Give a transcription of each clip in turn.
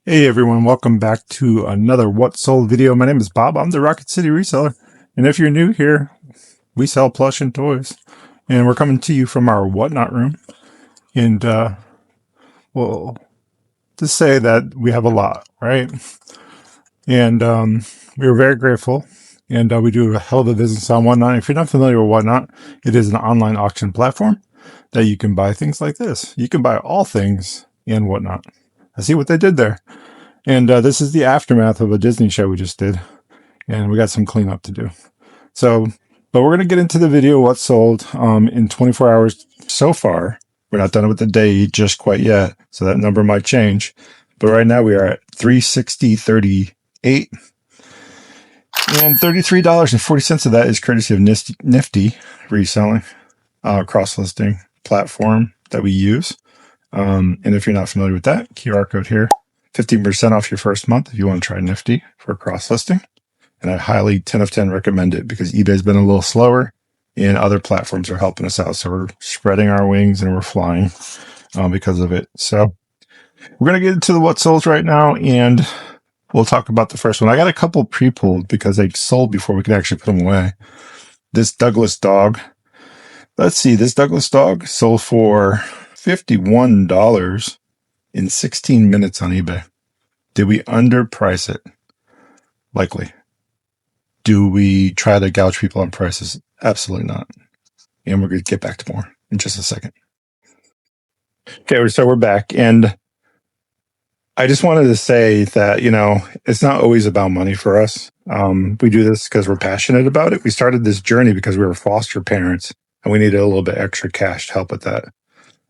Hey everyone, welcome back to another What Sold video. My name is Bob. I'm the Rocket City Reseller. And if you're new here, we sell plush and toys. And we're coming to you from our Whatnot room. And we'll just say that we have a lot, right? And we're very grateful. And we do a hell of a business on Whatnot. If you're not familiar with Whatnot, it is an online auction platform that you can buy things like this. You can buy all things in Whatnot. I see what they did there. And this is the aftermath of a Disney show we just did. And we got some cleanup to do. So, but we're going to get into the video, what sold in 24 hours so far. We're not done with the day just quite yet. So that number might change. But right now we are at $360.38. And $33.40 of that is courtesy of Nifty Reselling, cross-listing platform that we use. And if you're not familiar with that, QR code here. 15% off your first month if you want to try Nifty for cross-listing. And I highly 10 of 10 recommend it because eBay's been a little slower and other platforms are helping us out. So we're spreading our wings and we're flying because of it. So we're going to get into the what solds right now and we'll talk about the first one. I got a couple pre-pulled because they sold before we could actually put them away. This Douglas dog. Let's see. This Douglas dog sold for $51 in 16 minutes on eBay. Did we underprice it? Likely. Do we try to gouge people on prices? Absolutely not. And we're going to get back to more in just a second. Okay, so we're back. And I just wanted to say that, you know, it's not always about money for us. We do this because we're passionate about it. We started this journey because we were foster parents and we needed a little bit extra cash to help with that.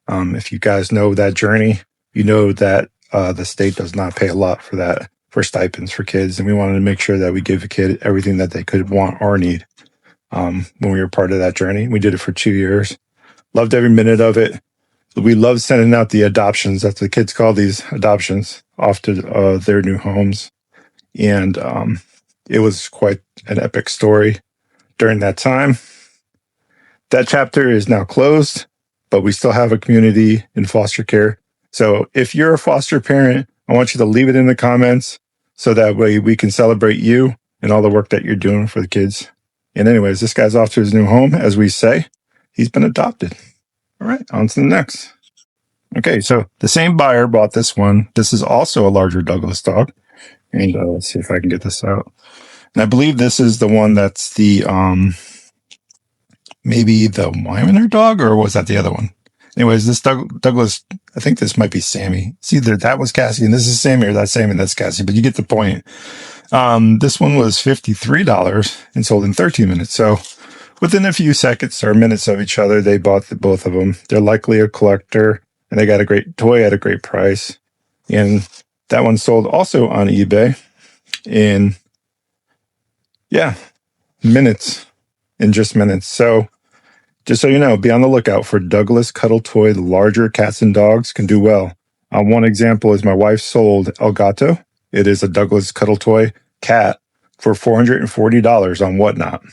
If you guys know that journey, you know that the state does not pay a lot for that, for stipends for kids. And we wanted to make sure that we give a kid everything that they could want or need when we were part of that journey. We did it for 2 years. Loved every minute of it. We love sending out the adoptions. That's what the kids call these, adoptions, off to their new homes. And it was quite an epic story during that time. That chapter is now closed, but we still have a community in foster care. So if you're a foster parent, I want you to leave it in the comments so that way we can celebrate you and all the work that you're doing for the kids. And anyways, this guy's off to his new home, as we say. He's been adopted. All right, on to the next. Okay, so the same buyer bought this one. This is also a larger Douglas dog. And let's see if I can get this out. And I believe this is the one that's the, maybe the Weimaraner dog, or was that the other one? Anyways, this Douglas, I think this might be Sammy. It's either that was Cassie and this is Sammy, or that's Sammy and that's Cassie, but you get the point. This one was $53 and sold in 13 minutes. So within a few seconds or minutes of each other, they bought both of them. They're likely a collector and they got a great toy at a great price. And that one sold also on eBay in, yeah, minutes, in just minutes. So just so you know, be on the lookout for Douglas Cuddle Toy. The larger cats and dogs can do well. One example is my wife sold El Gato. It is a Douglas Cuddle Toy cat for $440 on Whatnot.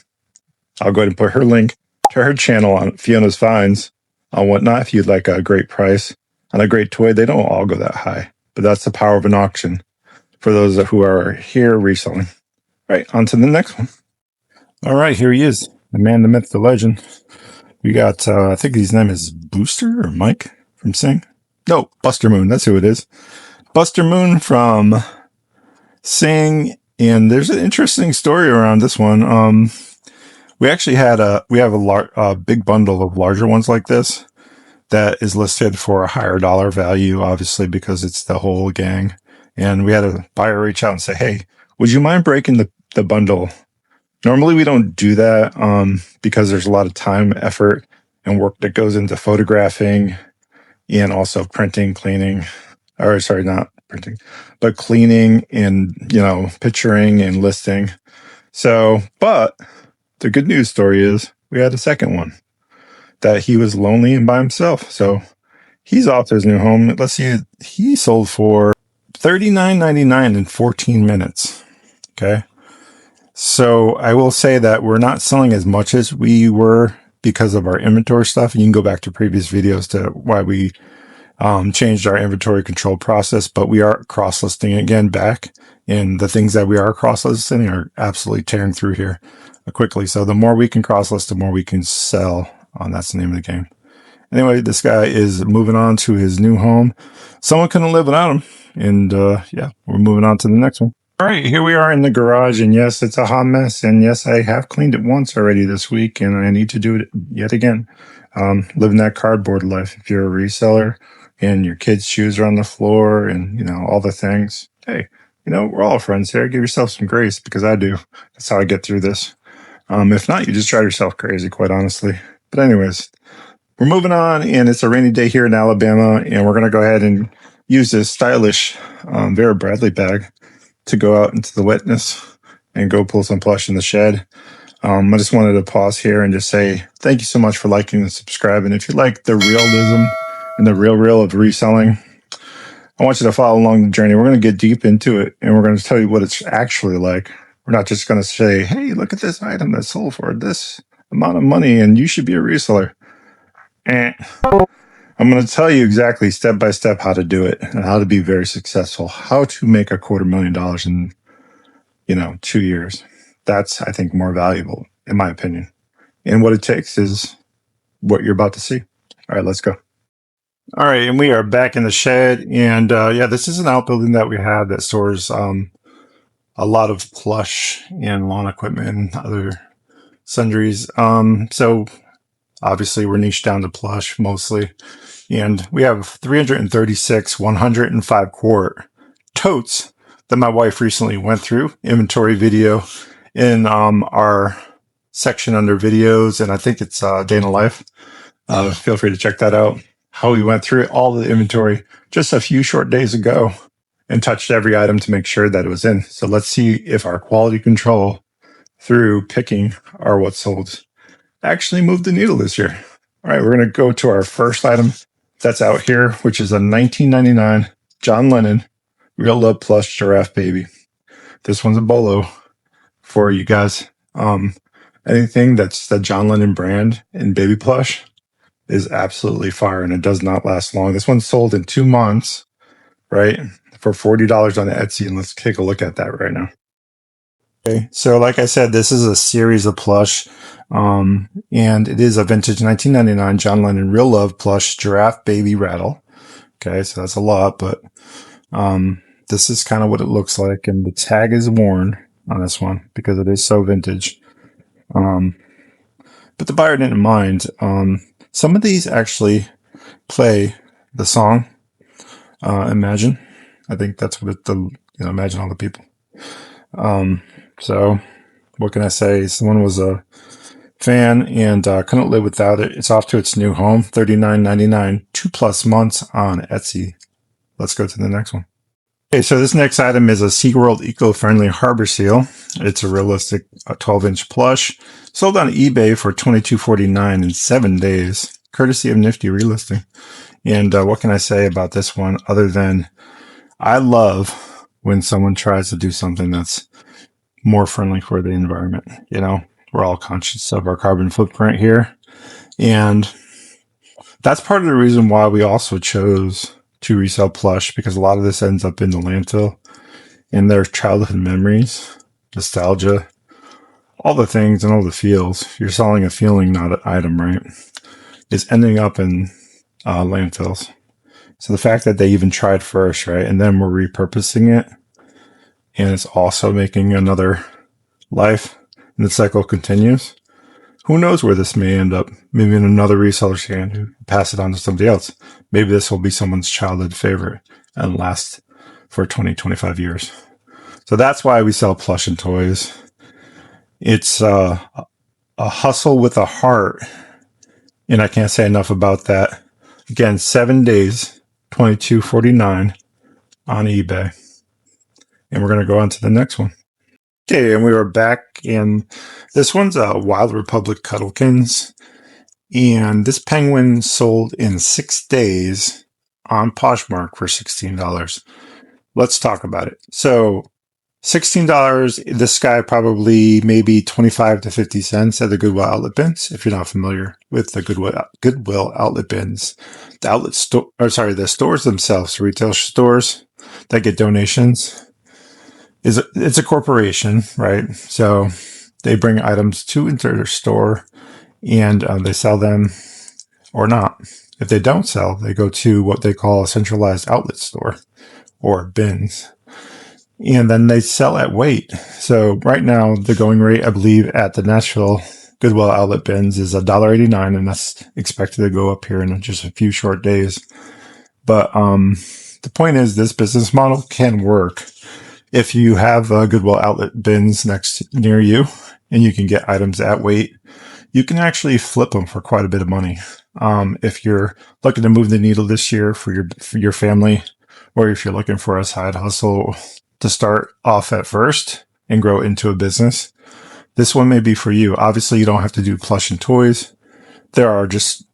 I'll go ahead and put her link to her channel on Fiona's Finds on Whatnot if you'd like a great price on a great toy. They don't all go that high, but that's the power of an auction for those who are here reselling. All right, on to the next one. All right, here he is, the man, the myth, the legend. We got, I think his name is Booster or Mike from Sing. No, Buster Moon. That's who it is. Buster Moon from Sing. And there's an interesting story around this one. We actually had we have a big bundle of larger ones like this that is listed for a higher dollar value, obviously, because it's the whole gang. And we had a buyer reach out and say, hey, would you mind breaking the bundle? Normally, we don't do that because there's a lot of time, effort, and work that goes into photographing and also printing, cleaning, or sorry, not printing, but cleaning and, you know, picturing and listing. So, but the good news story is we had a second one that he was lonely and by himself. So he's off to his new home. Let's see, he sold for $39.99 in 14 minutes. Okay. So I will say that we're not selling as much as we were because of our inventory stuff. You can go back to previous videos to why we changed our inventory control process, but we are cross-listing again back. And the things that we are cross-listing are absolutely tearing through here quickly. So the more we can cross-list, the more we can sell. That's the name of the game. Anyway, this guy is moving on to his new home. Someone couldn't live without him. And yeah, we're moving on to the next one. All right, here we are in the garage. And yes, it's a hot mess. And yes, I have cleaned it once already this week. And I need to do it yet again. Living that cardboard life. If you're a reseller and your kids' shoes are on the floor and, you know, all the things. Hey, you know, we're all friends here. Give yourself some grace, because I do. That's how I get through this. If not, you just drive yourself crazy, quite honestly. But anyways, we're moving on, and it's a rainy day here in Alabama, and we're going to go ahead and use this stylish Vera Bradley bag to go out into the wetness and go pull some plush in the shed. I just wanted to pause here and just say thank you so much for liking and subscribing. If you like the realism and the real of reselling, I want you to follow along the journey. We're going to get deep into it, and we're going to tell you what it's actually like. We're not just going to say, hey, look at this item that sold for this amount of money, and you should be a reseller. I'm going to tell you exactly step by step how to do it and how to be very successful, how to make $250,000 in, 2 years. That's, I think, more valuable, in my opinion. And what it takes is what you're about to see. All right, let's go. All right, and we are back in the shed. And yeah, this is an outbuilding that we have that stores a lot of plush and lawn equipment and other sundries. So obviously we're niched down to plush mostly. And we have 336 105 quart totes that my wife recently went through. Inventory video in our section under videos, and I think it's Day in the Life. Feel free to check that out. How we went through all the inventory just a few short days ago and touched every item to make sure that it was in. So let's see if our quality control through picking our what sold actually moved the needle this year. All right, we're going to go to our first item that's out here, which is a 1999 John Lennon Real Love Plush Giraffe Baby. This one's a BOLO for you guys. Anything that's the John Lennon brand in baby plush is absolutely fire, and it does not last long. This one sold in 2 months, right, for $40 on Etsy, and let's take a look at that right now. Okay, so like I said, this is a series of plush, and it is a vintage 1999 John Lennon Real Love Plush Giraffe Baby Rattle. Okay, so that's a lot, but this is kind of what it looks like, and the tag is worn on this one because it is so vintage. But the buyer didn't mind. Some of these actually play the song Imagine. I think that's what Imagine All the People. So what can I say? Someone was a fan and couldn't live without it. It's off to its new home, $39.99, 2+ months on Etsy. Let's go to the next one. Okay, so this next item is a SeaWorld eco-friendly harbor seal. It's a realistic 12-inch plush. Sold on eBay for $22.49 in 7 days, courtesy of Nifty Relisting. And what can I say about this one other than I love when someone tries to do something that's more friendly for the environment. We're all conscious of our carbon footprint here. And that's part of the reason why we also chose to resell plush, because a lot of this ends up in the landfill, and their childhood memories, nostalgia, all the things and all the feels. You're selling a feeling, not an item, right? It's ending up in landfills. So the fact that they even tried first, right, and then we're repurposing it, and it's also making another life, and the cycle continues. Who knows where this may end up? Maybe in another reseller's hand who pass it on to somebody else. Maybe this will be someone's childhood favorite and last for 20, 25 years. So that's why we sell plush and toys. It's a hustle with a heart, and I can't say enough about that. Again, 7 days, $22.49 on eBay. And we're going to go on to the next one. Okay, and we are back, and this one's a Wild Republic Cuddlekins, and this penguin sold in 6 days on Poshmark for $16. Let's talk about it. So $16. This guy probably maybe 25 to 50 cents at the Goodwill outlet bins. If you're not familiar with the Goodwill outlet bins, the outlet store, or sorry, the stores themselves, retail stores that get donations, it's a corporation, right? So they bring items into their store and they sell them or not. If they don't sell, they go to what they call a centralized outlet store or bins. And then they sell at weight. So right now, the going rate, I believe, at the Nashville Goodwill outlet bins is $1.89, and that's expected to go up here in just a few short days. But the point is, this business model can work if you have Goodwill outlet bins near you, and you can get items at weight. You can actually flip them for quite a bit of money. If you're looking to move the needle this year for your family, or if you're looking for a side hustle to start off at first and grow into a business, this one may be for you. Obviously, you don't have to do plush and toys. There are just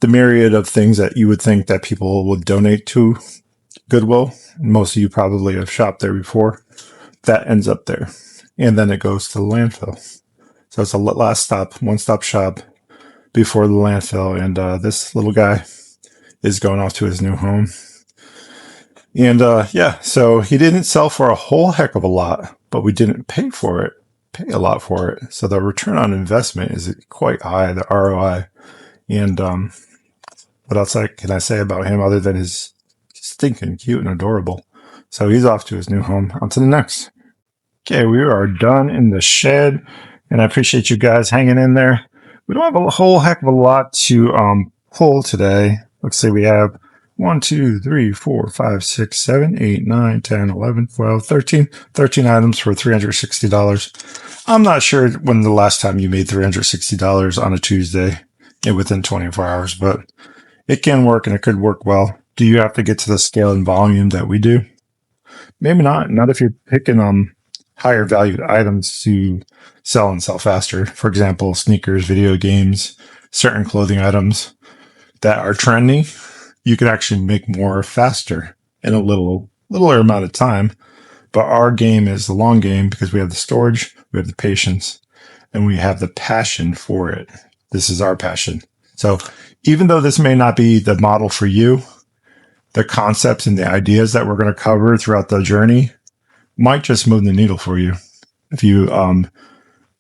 the myriad of things that you would think that people would donate to Goodwill. Most of you probably have shopped there before. That ends up there. And then it goes to the landfill. So it's a last stop, one-stop shop before the landfill. And this little guy is going off to his new home. And yeah, so he didn't sell for a whole heck of a lot, but we didn't pay a lot for it. So the return on investment is quite high, the ROI. And what else can I say about him other than his stinking cute and adorable? So he's off to his new home. On to the next. Okay, we are done in the shed, and I appreciate you guys hanging in there. We don't have a whole heck of a lot to pull today. Let's see, we have 1, 2, 3, 4, 5, 6, 7, 8, 9, 10, 11, 12, 13 items for $360. I'm not sure when the last time you made $360 on a Tuesday within 24 hours, but it can work and it could work well. Do you have to get to the scale and volume that we do? Maybe not. Not if you're picking higher valued items to sell and sell faster. For example, sneakers, video games, certain clothing items that are trendy. You could actually make more faster in a littler amount of time. But our game is the long game because we have the storage, we have the patience, and we have the passion for it. This is our passion. So even though this may not be the model for you, the concepts and the ideas that we're going to cover throughout the journey might just move the needle for you if you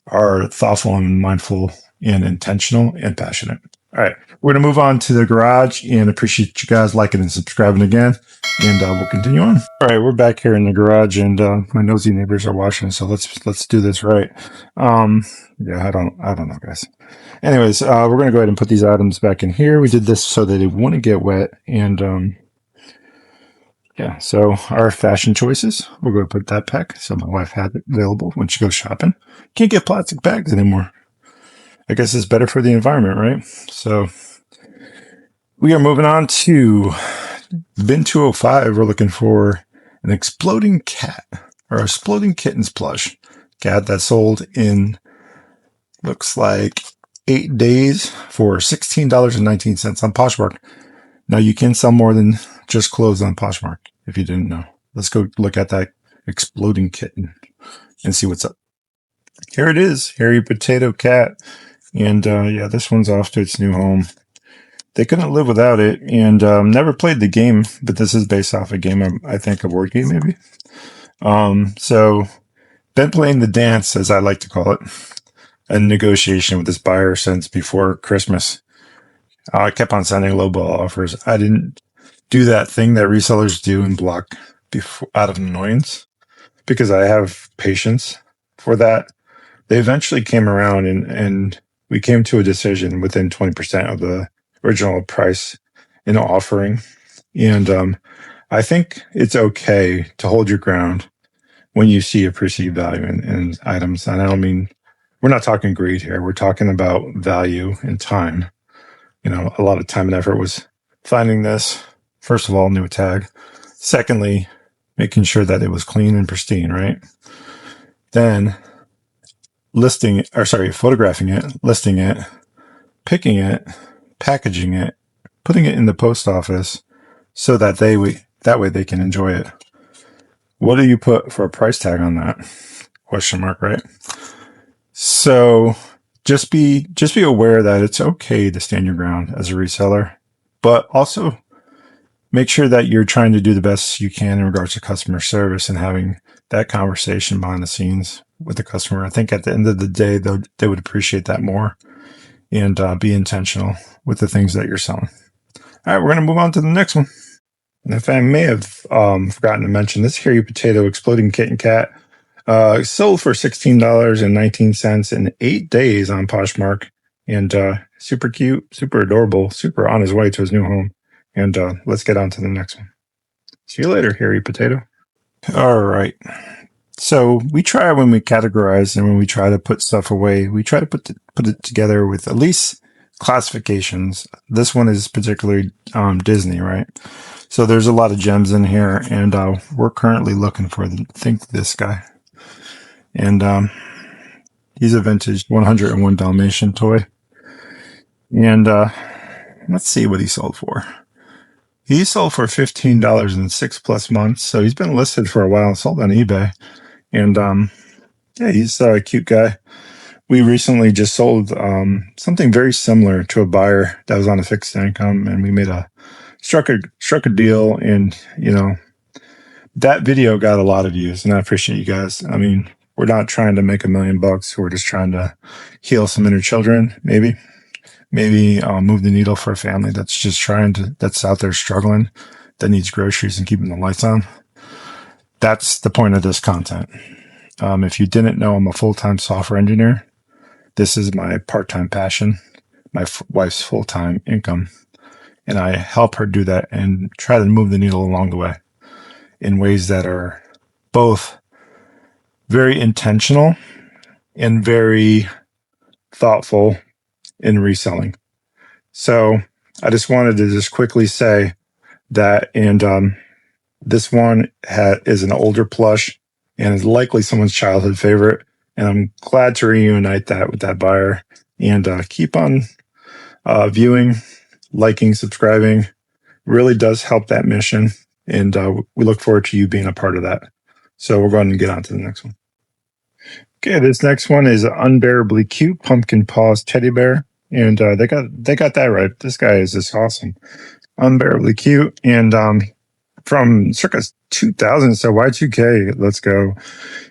are thoughtful and mindful and intentional and passionate. All right, we're going to move on to the garage and appreciate you guys liking and subscribing again. And we'll continue on. All right, we're back here in the garage, and my nosy neighbors are watching, so let's do this right. Yeah, I don't know, guys. Anyways, we're going to go ahead and put these items back in here. We did this so that it wouldn't get wet, and yeah. So our fashion choices, we're going to put that back. So my wife had it available when she goes shopping. Can't get plastic bags anymore. I guess it's better for the environment, right? So we are moving on to bin 205. We're looking for an exploding cat or exploding kittens plush cat that sold in, looks like 8 days for $16.19 on Poshmark. Now you can sell more than just clothes on Poshmark if you didn't know. Let's go look at that exploding kitten and see what's up. Here it is, hairy potato cat. And yeah, this one's off to its new home. They couldn't live without it, and never played the game, but this is based off a game, I think a board game maybe. So been playing the dance, as I like to call it, a negotiation with this buyer since before Christmas. I kept on sending lowball offers. I didn't do that thing that resellers do and block out of annoyance because I have patience for that. They eventually came around and we came to a decision within 20% of the original price in offering. And I think it's okay to hold your ground when you see a perceived value in items. And I don't mean, we're not talking greed here. We're talking about value and time. You know, a lot of time and effort was finding this. First of all, new tag. Secondly, making sure that it was clean and pristine, right? Then photographing it, listing it, picking it, packaging it, putting it in the post office so that that way they can enjoy it. What do you put for a price tag on that? Question mark, right? So just be aware that it's okay to stand your ground as a reseller, but also make sure that you're trying to do the best you can in regards to customer service and having that conversation behind the scenes with the customer. I think at the end of the day, they would appreciate that more, and be intentional with the things that you're selling. All right, we're going to move on to the next one. And if I may have forgotten to mention, this Harry Potato Exploding Kitten Cat sold for $16.19 in 8 days on Poshmark, and super cute, super adorable, super on his way to his new home. And let's get on to the next one. See you later, Harry Potato. All right. So we try, when we categorize and when we try to put stuff away, we try to put it together with at least classifications. This one is particularly Disney, right? So there's a lot of gems in here, and we're currently looking for this guy. And he's a vintage 101 Dalmatian toy. And let's see what he sold for. He sold for $15 in 6+ months. So he's been listed for a while, sold on eBay. And yeah, he's a cute guy. We recently just sold something very similar to a buyer that was on a fixed income, and we struck a deal. And that video got a lot of views, and I appreciate you guys. I mean, we're not trying to make $1 million. We're just trying to heal some inner children, maybe move the needle for a family that's out there struggling, that needs groceries and keeping the lights on. That's the point of this content. If you didn't know, I'm a full-time software engineer. This is my part-time passion, my wife's full-time income. And I help her do that and try to move the needle along the way in ways that are both very intentional and very thoughtful in reselling. So I just wanted to just quickly say that, and this one is an older plush and is likely someone's childhood favorite. And I'm glad to reunite that with that buyer, and keep on viewing, liking, subscribing. Really does help that mission. And we look forward to you being a part of that. So we're going to get on to the next one. Okay, this next one is an unbearably cute pumpkin paws teddy bear. And they got that right. This guy is just awesome. Unbearably cute. And from circa 2000, so Y2K, let's go.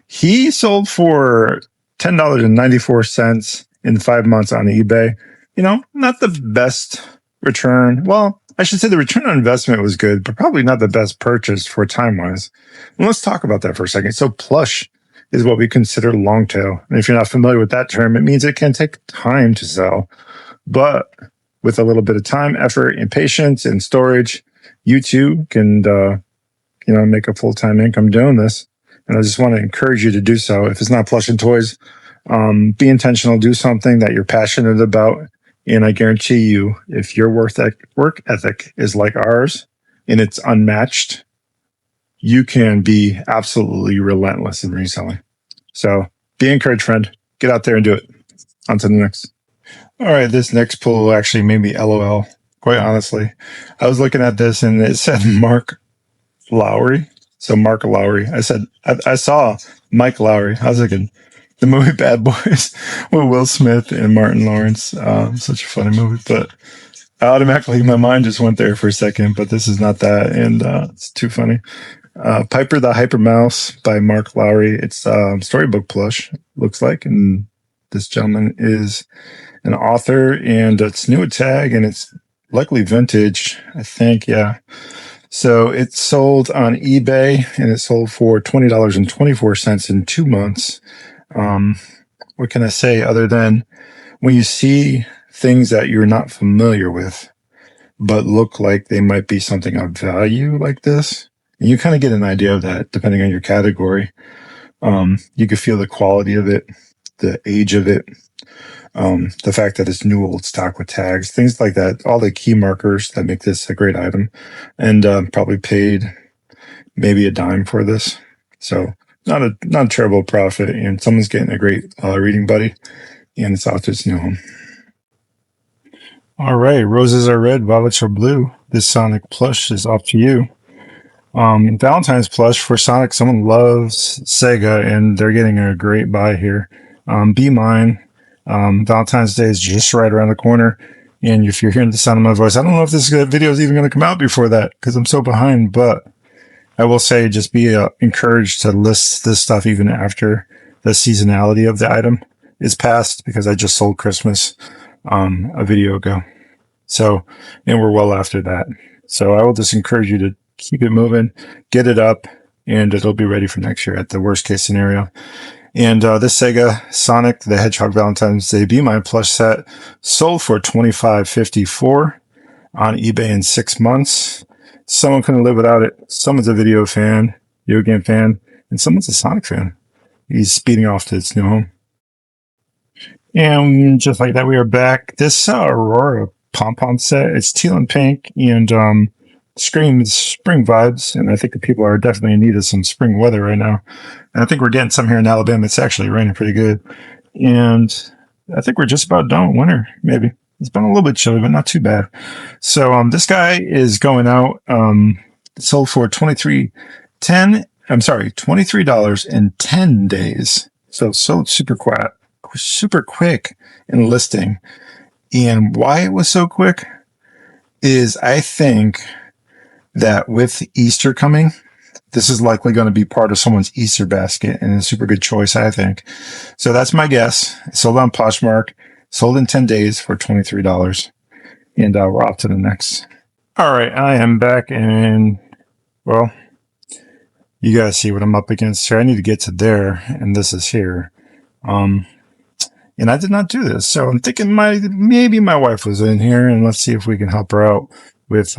He sold for $10.94 in 5 months on eBay. Not the best return. Well, I should say the return on investment was good, but probably not the best purchase for time-wise. And let's talk about that for a second. So plush is what we consider long tail. And if you're not familiar with that term, it means it can take time to sell. But with a little bit of time, effort, and patience and storage, you too can make a full-time income doing this. And I just want to encourage you to do so. If it's not plush and toys, be intentional, do something that you're passionate about. And I guarantee you, if your work ethic is like ours and it's unmatched, you can be absolutely relentless in reselling. So be encouraged, friend. Get out there and do it. On to the next. All right, this next pull actually made me LOL, quite honestly. I was looking at this and it said Mark Lowry. So Mark Lowry. I saw Mike Lowry. I was thinking the movie Bad Boys with Will Smith and Martin Lawrence. Such a funny movie, but automatically my mind just went there for a second, but this is not that. And it's too funny. Piper the Hyper Mouse by Mark Lowry. It's storybook plush, looks like. And this gentleman is an author, and it's new at tag, and it's likely vintage, I think. Yeah. So it sold on eBay, and it sold for $20.24 in 2 months. What can I say other than when you see things that you're not familiar with, but look like they might be something of value like this, and you kind of get an idea of that depending on your category. You can feel the quality of it, the age of it, the fact that it's new old stock with tags, things like that, all the key markers that make this a great item. And probably paid maybe a dime for this. So not a terrible profit, and someone's getting a great reading buddy, and it's out to its new home. All right, roses are red, violets are blue. This Sonic plush is off to you. Valentine's plush for Sonic. Someone loves Sega, and they're getting a great buy here. Be mine. Valentine's Day is just right around the corner. And if you're hearing the sound of my voice, I don't know if this video is even going to come out before that because I'm so behind. But I will say, just be encouraged to list this stuff even after the seasonality of the item is past, because I just sold Christmas a video ago. So, and we're well after that. So I will just encourage you to keep it moving, get it up, and it'll be ready for next year at the worst case scenario. And this Sega Sonic the Hedgehog Valentine's Day Be Mine plush set sold for $25.54 on eBay in 6 months. Someone couldn't live without it. Someone's a video game fan, and someone's a Sonic fan. He's speeding off to its new home. And just like that, we are back. This Aurora pom-pom set, it's teal and pink, and screams spring vibes, and I think the people are definitely in need of some spring weather right now. And I think we're getting some here in Alabama. It's actually raining pretty good, and I think we're just about done with winter. Maybe it's been a little bit chilly, but not too bad. So this guy is going out. Sold for $23 in 10 days. So super quick in listing. And why it was so quick is, I think that with Easter coming, this is likely going to be part of someone's Easter basket, and a super good choice, I think. So that's my guess. Sold on Poshmark, sold in 10 days for $23. And we're off to the next. All right, I am back, and well, you guys see what I'm up against here. I need to get to there, and this is here. And I did not do this, so I'm thinking maybe my wife was in here, and let's see if we can help her out with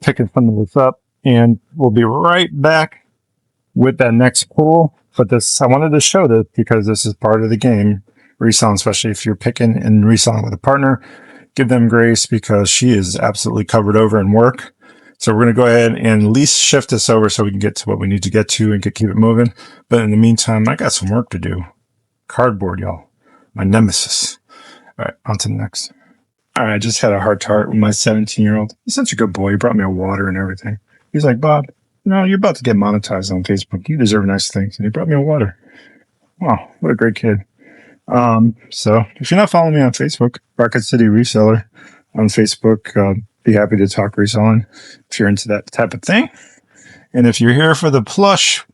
picking some of this up. And we'll be right back with that next pull. But I wanted to show this because this is part of the game, reselling, especially if you're picking and reselling with a partner. Give them grace because she is absolutely covered over in work. So we're going to go ahead and at least shift this over so we can get to what we need to get to and keep it moving. But in the meantime, I got some work to do. Cardboard, y'all. My nemesis. All right, on to the next. All right, I just had a heart-to-heart with my 17-year-old. He's such a good boy. He brought me a water and everything. He's like, Bob, you're about to get monetized on Facebook. You deserve nice things. And he brought me a water. Wow, what a great kid. So if you're not following me on Facebook, Rocket City Reseller on Facebook, be happy to talk reselling if you're into that type of thing. And if you're here for the plush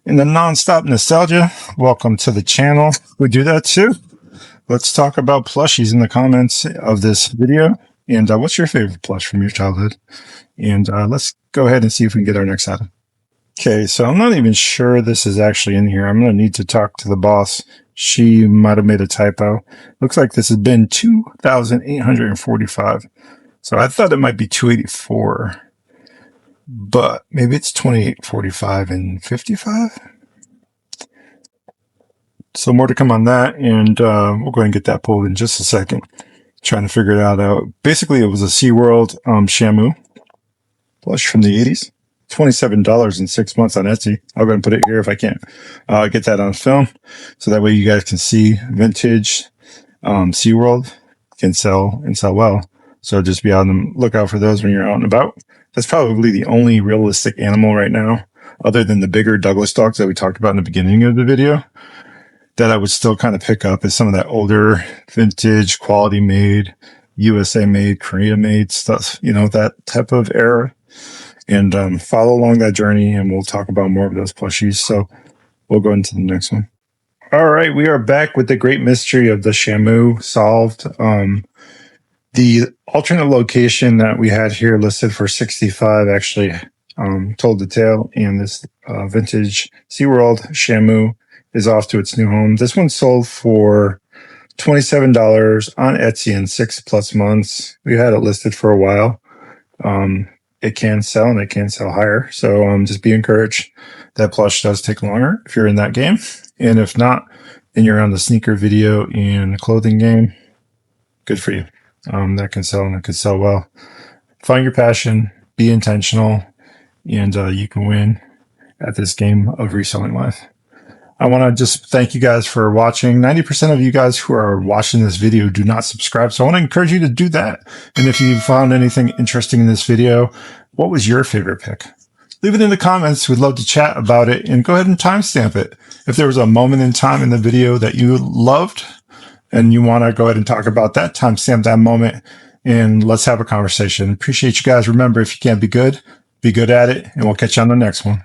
and the non-stop nostalgia, welcome to the channel. We do that too. Let's talk about plushies in the comments of this video. And what's your favorite plush from your childhood? And let's go ahead and see if we can get our next item. Okay, so I'm not even sure this is actually in here. I'm going to need to talk to the boss. She might have made a typo. Looks like this has been 2,845. So I thought it might be 284. But maybe it's 2845 and 55. So more to come on that, and we'll go ahead and get that pulled in just a second. Trying to figure it out. Basically, it was a SeaWorld Shamu plush from the 80s. $27 in 6 months on Etsy. I'll go ahead and put it here if I can't get that on film. So that way you guys can see vintage SeaWorld can sell and sell well. So just be on the lookout for those when you're out and about. That's probably the only realistic animal right now, other than the bigger Douglas dogs that we talked about in the beginning of the video, that I would still kind of pick up is some of that older vintage, quality made, USA made, Korea made stuff, that type of era. And follow along that journey, and we'll talk about more of those plushies. So we'll go into the next one. All right, we are back with the great mystery of the Shamu solved. The alternate location that we had here listed for 65 actually told the tale, and this vintage SeaWorld Shamu is off to its new home. This one sold for $27 on Etsy in 6+ months. We had it listed for a while. It can sell, and it can sell higher. So just be encouraged. That plush does take longer if you're in that game. And if not, and you're on the sneaker video and the clothing game, good for you. That can sell, and it can sell well. Find your passion, be intentional, and you can win at this game of reselling life. I want to just thank you guys for watching. 90% of you guys who are watching this video do not subscribe, so I want to encourage you to do that. And if you found anything interesting in this video, what was your favorite pick? leave it in the comments. We'd love to chat about it, and go ahead and timestamp it. If there was a moment in time in the video that you loved and you want to go ahead and talk about that, timestamp that moment, and let's have a conversation. Appreciate you guys. Remember, if you can't be good at it, and we'll catch you on the next one.